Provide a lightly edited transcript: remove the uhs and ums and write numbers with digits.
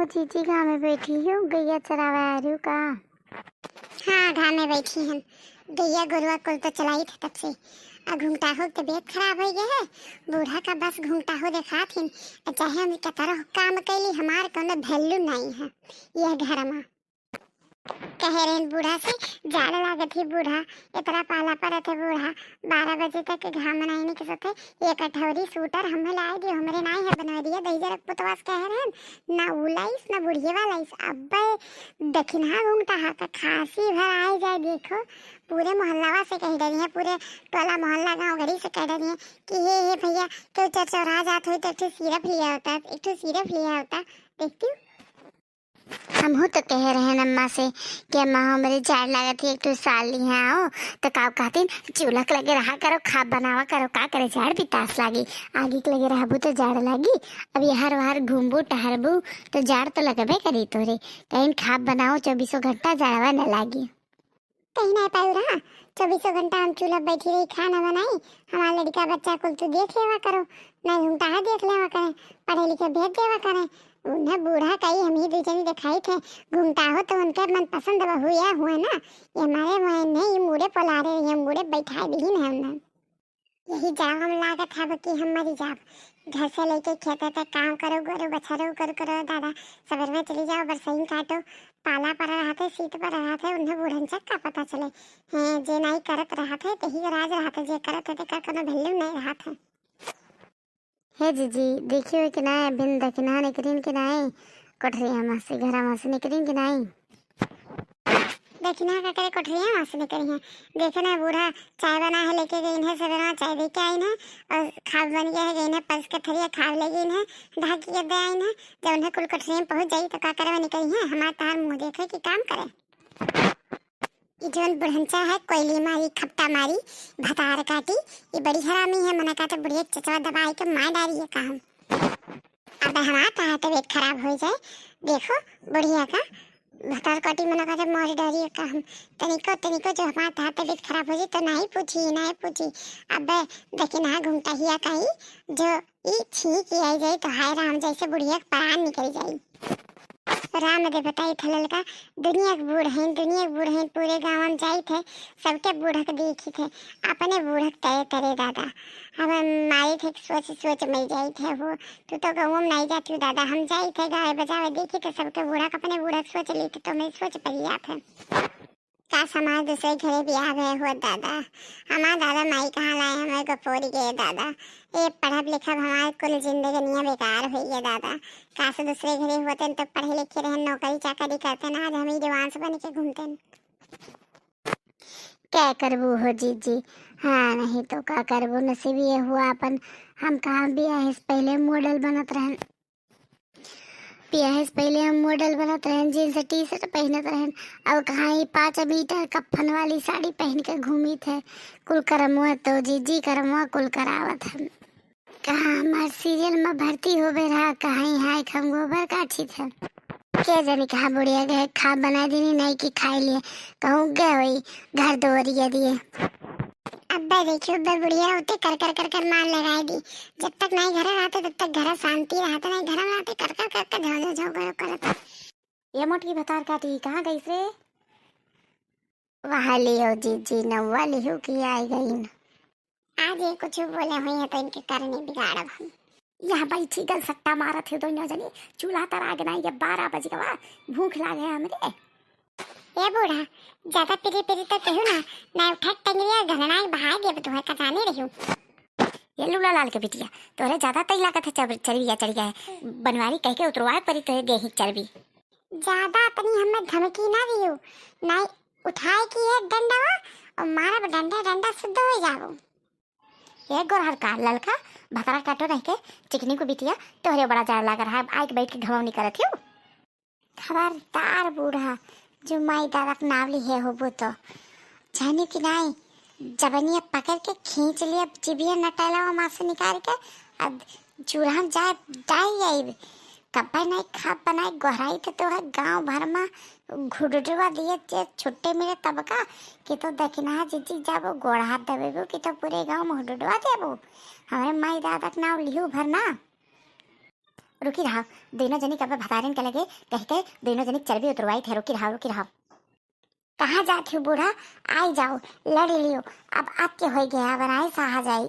हो चीची, घाम में बैठी हूँ, गैया चरावा आ रही हूँ का? हाँ, घाम में बैठी हन। गैया गोरुआ कुल तो चलाई थे तब से। घूमता हो तबीयत खराब हो गया है। बूढ़ा का बस घूमता हो देखा थी। चाहे हम कतरा काम कैली, हमार कोनो वैल्यू नहीं है यह घर में। कह रहे बूढ़ा से जाड़ लागत ही बूढ़ा, इतना पाला पड़त है बूढ़ा। 12 बजे तक घाम नहीं के सोते। एक कठौरी सूटर हमें ला दियो, हमरे नाई है बनवा दिया। दही जरक पुतवास कह रहे हैं ना उलाइस ना बुढ़िए वालाइस। अब दखिना घूमता है तो खांसी भर आ जाए। देखो पूरे मोहल्लावा से कह रही है, पूरे टोला मोहल्ला गाँव घड़ी से कह रही है कि हे भैया तो चौरा जात हो तो एक सिरप लिया होता, एक सिरप लिया होता। देखती हूँ हम हो तो कह रहे हैं अम्मा से कि अम्मा हमारे जाड़ लागत है, एक तो साल नहीं आओ तो का कहते चूल्हा के लगे रहा करो, खाप बनावा करो, का करे जाड़ भी तास लागी। आगे के लगे रहबू तो जाड़ लागी। अब हर बार घूमबू टहरबू तो जाड़ तो लगबे करी तोरे। कहीं खाप बनाओ 24 घंटा जाड़वा न लागी। कहीं नहीं पाई रहा। 24 घंटा हम चूल्हा बैठी रही खाना बनाई। हमारा लड़का बच्चा कुल तो देख लेवा करो, नहीं घूमता है देख लेवा करें, पढ़े लिखे भेज देवा करें। उन्हें बूढ़ा कई हम ही दूसरी दिखाई थे। घूमता हो तो उनके मन पसंद हुआ हुआ ना। ये हमारे नहीं, ये मुड़े पला रहे हैं, मुड़े बैठा दी है हमने। यही जाब हम लागत है कि हम मरी जाब। घर से लेके खेते तक काम करो, गोरू बछरो करो दादा। सवेर में चली जाओ, बरसई काटो। पाला पर रहा थे, सीत पर रहा थे, उन्हें बूढ़न चक का पता चले हैं। जे नहीं करत रहा थे तही राज रहा थे, जे करत थे का कोनो वैल्यू नहीं रहा थे। हे जीजी देखियो कि नहीं बिन दखना निकरीन कि नहीं कोठरी हम से घर हम से निकरीन कि नहीं। देखना का करे कोठरियाँ वहाँ से निकली हैं। देखो ना बूढ़ा चाय बना है लेके गई है, सवेरा चाय दे के आई है और खाद बन गया है। गई है पल्स के थरिया खाद ले गई है, ढाक के दे आई है। जब उन्हें कुल कोठरियाँ पहुँच जाई तो का करे निकली है। हमारे तार मुँह देखे कि काम करे। जोन बुढ़ंचा है कोयली मारी खपटा मारी भतार काटी, ये बड़ी हरामी है। मना कहते बुढ़िया चचवा दबाई के मार डाली है काम। अब हमारा कहा तबीयत खराब हो जाए। देखो बुढ़िया का भतार काटी मना कहते मार डाली है काम। तनिको जो हमारा कहा तबीयत खराब हो जाए तो नहीं पूछी। अब लेकिन हाँ घूमता ही कहीं जो ये छींक आई जाए तो हाय राम जैसे बुढ़िया प्राण निकल जाए। राम दे बताई थलल का दुनिया के बूढ़ हैं पूरे गांव में जाई थे। सबके बूढ़क देखी थे, अपने बूढ़क तय करे दादा। हम मारी थे सोच में जाई थे। वो तू तो गाँव में नहीं जाती दादा। हम जाई थे गाय बजावे देखी थे, सबके बूढ़क अपने बूढ़क सोच ली थे। तो मैं सोच पड़ी आप है का समाज दूसरे घरे ब्याह भय हुआ दादा। हमारा दादा माई कहाँ लाए हमें गपोरी गए दादा। ये पढ़ब लिखब हमारे कुल जिंदगी निया बेकार हो गया दादा। काश दूसरे घरे होते तो पढ़े लिखे रहे, नौकरी चाकरी करते ना, आज हम ही जवान बन के घूमते। क्या करबू हो जीजी? हाँ नहीं तो का करबू, नसीब ये हुआ अपन। हम कहाँ ब्याह से पहले मॉडल बनत रहन, ब्याह से पहले हम मॉडल बनत रहन, जीन्स टी शर्ट पहनत रहन। अब कहाँ ही 5 मीटर कफन वाली साड़ी पहन के घूमी थे। कुल करमुआ तो जीजी करमुआ कुल करावत हम। कहाँ हमार सीरियल में भर्ती हो बे रहा, कहाँ ही हाय हम गोबर काठी थे। क्या जाने कहाँ बुढ़िया गए खा बना देनी नहीं कि खाई लिए, कहूँ गए वही घर दोरिया दिए। अब्बा देखियो अब्बा बुढ़िया होते कर मान लगाई दी। जब तक नहीं घर रहते तब तक घर शांति रहता, नहीं घर में आते कर झो करता। ये मोटी भतार काटी कहाँ गई रे? वहाँ लियो जीजी नौवा लियो कि आई गई न। आज ये कुछ बोले हुई है तो इनके करने बिगाड़ब हम। यहाँ बैठी गल सट्टा मारा थे दो जनी, चूल्हा तर आग नहीं, 12 बजे के बाद भूख लागे हमरे। ये बूढ़ा ज्यादा पीरी तो कहू ना उठा टंगरिया घरना बहा दे तुम्हें कटाने रही। ये लूला लाल के बिटिया तोरे ज्यादा तई लागत है, चर्बिया चढ़ गया है। बनवारी कह के उतरवाए परी तोरे गेही चर्बी। ज्यादा अपनी हमें धमकी ना दियो, नहीं उठाए की है डंडा और मारा डंडा शुद्ध हो जाओ। एक गोरहर का ललका भतरा काटो रह के चिकनी को बिटिया तोहरे बड़ा जाड़ लगा रहा, आग बैठ के घमौनी करत हो। खबरदार बूढ़ा जो माई दादा के नाम ली है हो वो तो जाने की नहीं। जबनिया पकड़ के खींच लिया, जिबिया नटाला वहाँ से निकाल के अब चूल्हा जाए डाल जाए। कब्बा नहीं खा बनाए गोहराई तो है गांव भर में घुड़वा दिए छुट्टे मेरे तबका कि तो दक्षिणा जीजी जाबो गोड़ हाथ दबेबो कि तो पूरे गांव में घुड़वा देबो। हमारे माई दादा के नाम लियो भरना। रुकी रहा, दोनों जनी कब भतारिन के लगे कह के दोनों जनी चर्बी उतरवाई थे। रुकी रहा। कहाँ जाती हो बूढ़ा, आई जाओ लड़ लियो, अब आपके हो गया बनाए सहा जाई।